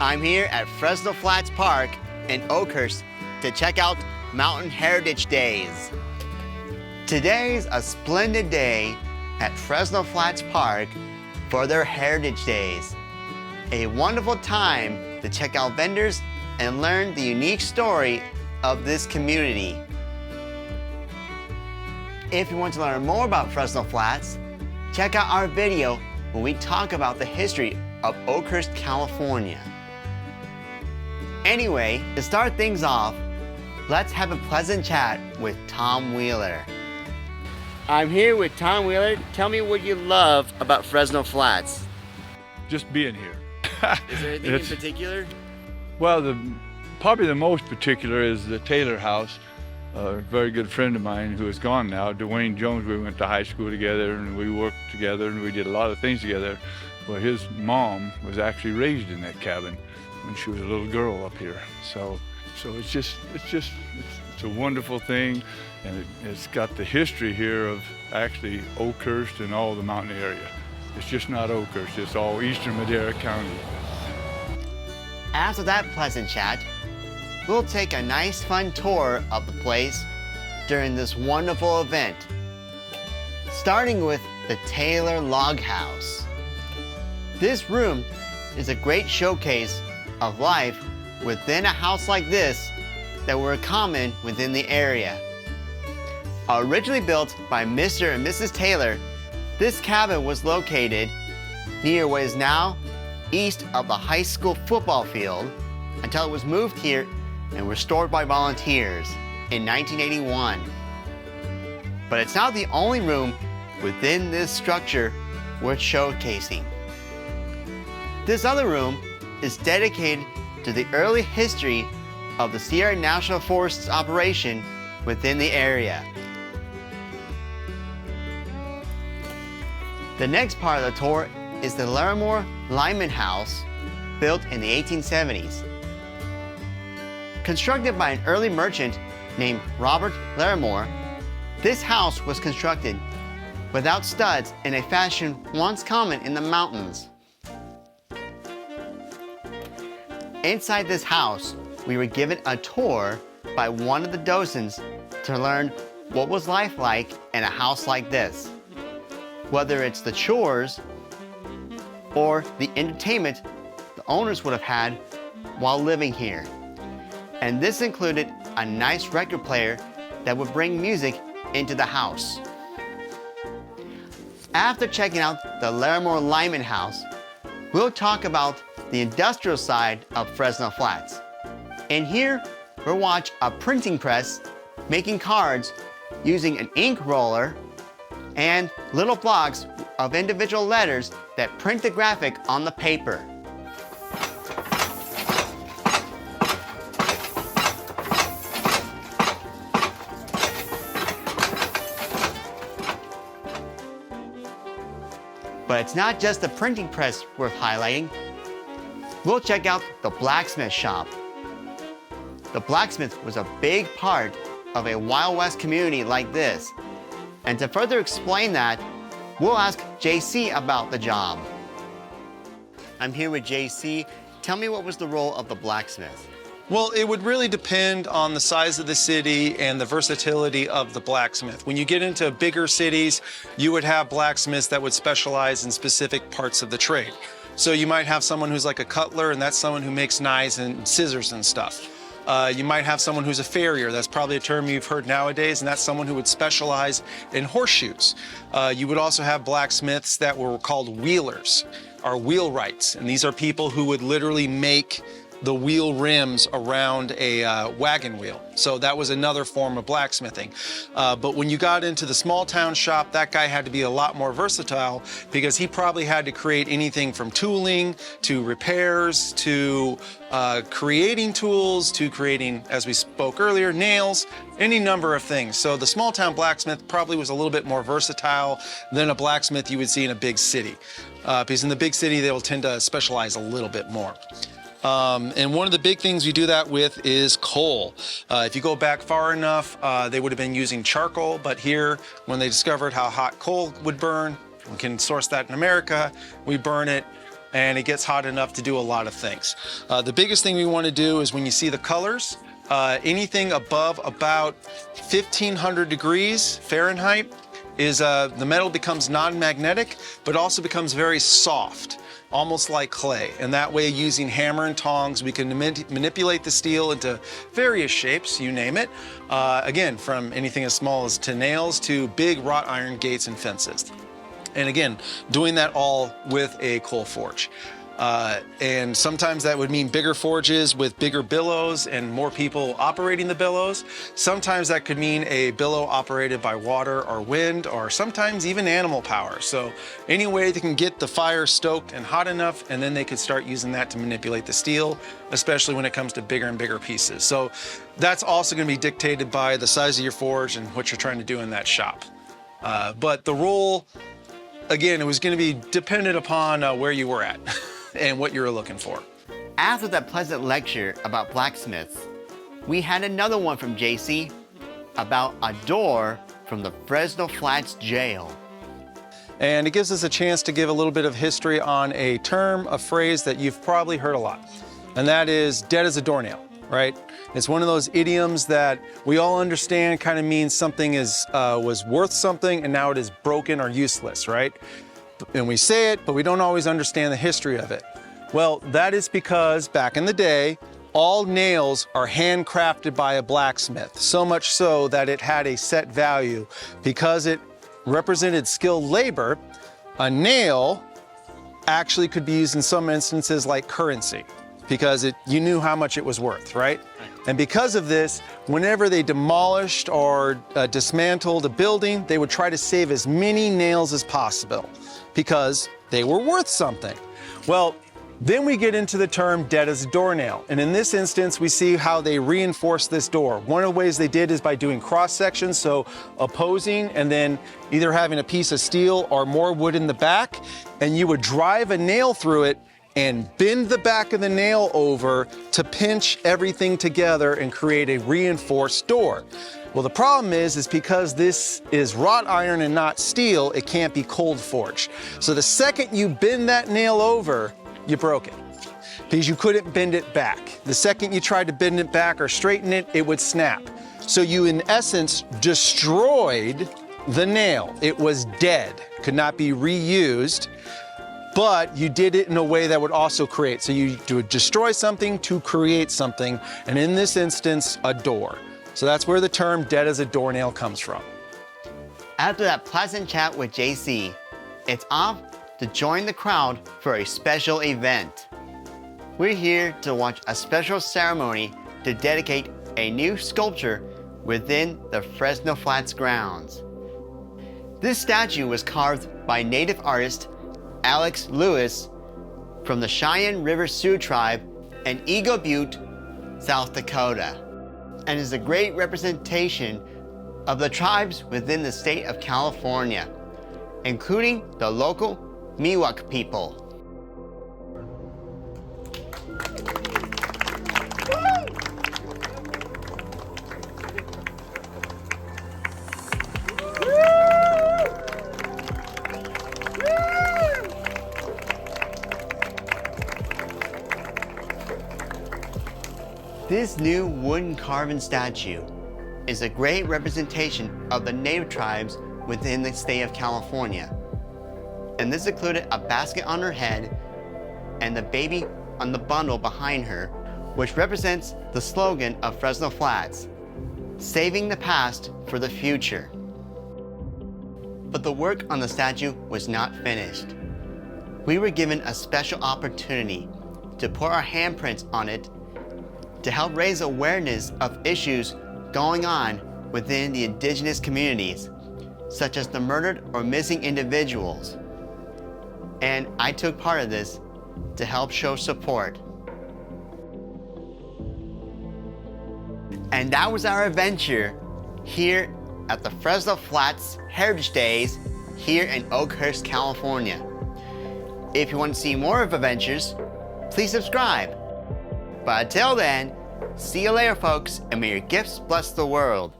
I'm here at Fresno Flats Park in Oakhurst to check out Mountain Heritage Days. Today's a splendid day at Fresno Flats Park for their Heritage Days. A wonderful time to check out vendors and learn the unique story of this community. If you want to learn more about Fresno Flats, check out our video when we talk about the history of Oakhurst, California. Anyway, to start things off, let's have a pleasant chat with Tom Wheeler. I'm here with Tom Wheeler. Tell me what you love about Fresno Flats. Just being here. Is there anything in particular? Well, probably the most particular is the Taylor house. A very good friend of mine who is gone now, Dwayne Jones. We went to high school together and we worked together and we did a lot of things together. Well, his mom was actually raised in that cabin when she was a little girl up here. So it's a wonderful thing, and it's got the history here of actually Oakhurst and all the mountain area. It's just not Oakhurst, it's all eastern Madera County. After that pleasant chat, we'll take a nice fun tour of the place during this wonderful event, starting with the Taylor Log House. This room is a great showcase of life within a house like this that were common within the area. Originally built by Mr. and Mrs. Taylor, this cabin was located near what is now east of the high school football field until it was moved here and restored by volunteers in 1981. But it's not the only room within this structure worth showcasing. This other room is dedicated to the early history of the Sierra National Forest's operation within the area. The next part of the tour is the Larimore Lyman House, built in the 1870s. Constructed by an early merchant named Robert Larimore, this house was constructed without studs in a fashion once common in the mountains. Inside this house, we were given a tour by one of the docents to learn what was life like in a house like this. Whether it's the chores or the entertainment the owners would have had while living here. And this included a nice record player that would bring music into the house. After checking out the Larimore Lyman House, we'll talk about the industrial side of Fresno Flats. In here, we'll watch a printing press making cards using an ink roller and little blocks of individual letters that print the graphic on the paper. But it's not just the printing press worth highlighting. We'll check out the blacksmith shop. The blacksmith was a big part of a Wild West community like this. And to further explain that, we'll ask JC about the job. I'm here with JC. Tell me, what was the role of the blacksmith? Well, it would really depend on the size of the city and the versatility of the blacksmith. When you get into bigger cities, you would have blacksmiths that would specialize in specific parts of the trade. So you might have someone who's like a cutler, and that's someone who makes knives and scissors and stuff. You might have someone who's a farrier. That's probably a term you've heard nowadays, and that's someone who would specialize in horseshoes. You would also have blacksmiths that were called wheelers, or wheelwrights, and these are people who would literally make the wheel rims around a wagon wheel. So that was another form of blacksmithing. But when you got into the small town shop, that guy had to be a lot more versatile because he probably had to create anything from tooling to repairs to creating tools to creating, as we spoke earlier, nails, any number of things. So the small town blacksmith probably was a little bit more versatile than a blacksmith you would see in a big city. Because in the big city, they will tend to specialize a little bit more. And one of the big things we do that with is coal. If you go back far enough, they would have been using charcoal, but here, when they discovered how hot coal would burn, we can source that in America, we burn it, and it gets hot enough to do a lot of things. The biggest thing we want to do is when you see the colors, anything above about 1500 degrees Fahrenheit is the metal becomes non-magnetic, but also becomes very soft, almost like clay. And that way, using hammer and tongs, we can manipulate the steel into various shapes, you name it. Again, from anything as small as to nails to big wrought iron gates and fences. And again, doing that all with a coal forge. And sometimes that would mean bigger forges with bigger billows and more people operating the billows. Sometimes that could mean a billow operated by water or wind, or sometimes even animal power. So any way they can get the fire stoked and hot enough, and then they could start using that to manipulate the steel, especially when it comes to bigger and bigger pieces. So that's also going to be dictated by the size of your forge and what you're trying to do in that shop. But the role, again, it was going to be dependent upon where you were at and what you were looking for. After that pleasant lecture about blacksmiths, we had another one from JC about a door from the Fresno Flats jail. And it gives us a chance to give a little bit of history on a term, a phrase that you've probably heard a lot, and that is dead as a doornail, right? It's one of those idioms that we all understand kind of means something was worth something and now it is broken or useless, right? And we say it, but we don't always understand the history of it. Well, that is because back in the day, all nails are handcrafted by a blacksmith, so much so that it had a set value. Because it represented skilled labor, a nail actually could be used in some instances like currency, because you knew how much it was worth, right? And because of this, whenever they demolished or dismantled a building, they would try to save as many nails as possible because they were worth something. Well, then we get into the term dead as a doornail. And in this instance, we see how they reinforce this door. One of the ways they did is by doing cross sections, so opposing and then either having a piece of steel or more wood in the back, and you would drive a nail through it and bend the back of the nail over to pinch everything together and create a reinforced door. Well, the problem is because this is wrought iron and not steel, it can't be cold forged. So the second you bend that nail over, you broke it because you couldn't bend it back. The second you tried to bend it back or straighten it, it would snap. So you, in essence, destroyed the nail. It was dead, could not be reused. But you did it in a way that would also create. So you would destroy something to create something, and in this instance, a door. So that's where the term dead as a doornail comes from. After that pleasant chat with JC, it's off to join the crowd for a special event. We're here to watch a special ceremony to dedicate a new sculpture within the Fresno Flats grounds. This statue was carved by native artist Alex Lewis from the Cheyenne River Sioux tribe in Eagle Butte, South Dakota, and is a great representation of the tribes within the state of California, including the local Miwok people. This new wooden carving statue is a great representation of the native tribes within the state of California. And this included a basket on her head and the baby on the bundle behind her, which represents the slogan of Fresno Flats, saving the past for the future. But the work on the statue was not finished. We were given a special opportunity to put our handprints on it to help raise awareness of issues going on within the indigenous communities, such as the murdered or missing individuals. And I took part of this to help show support. And that was our adventure here at the Fresno Flats Heritage Days here in Oakhurst, California. If you want to see more of adventures, please subscribe. But until then, see you later, folks, and may your gifts bless the world.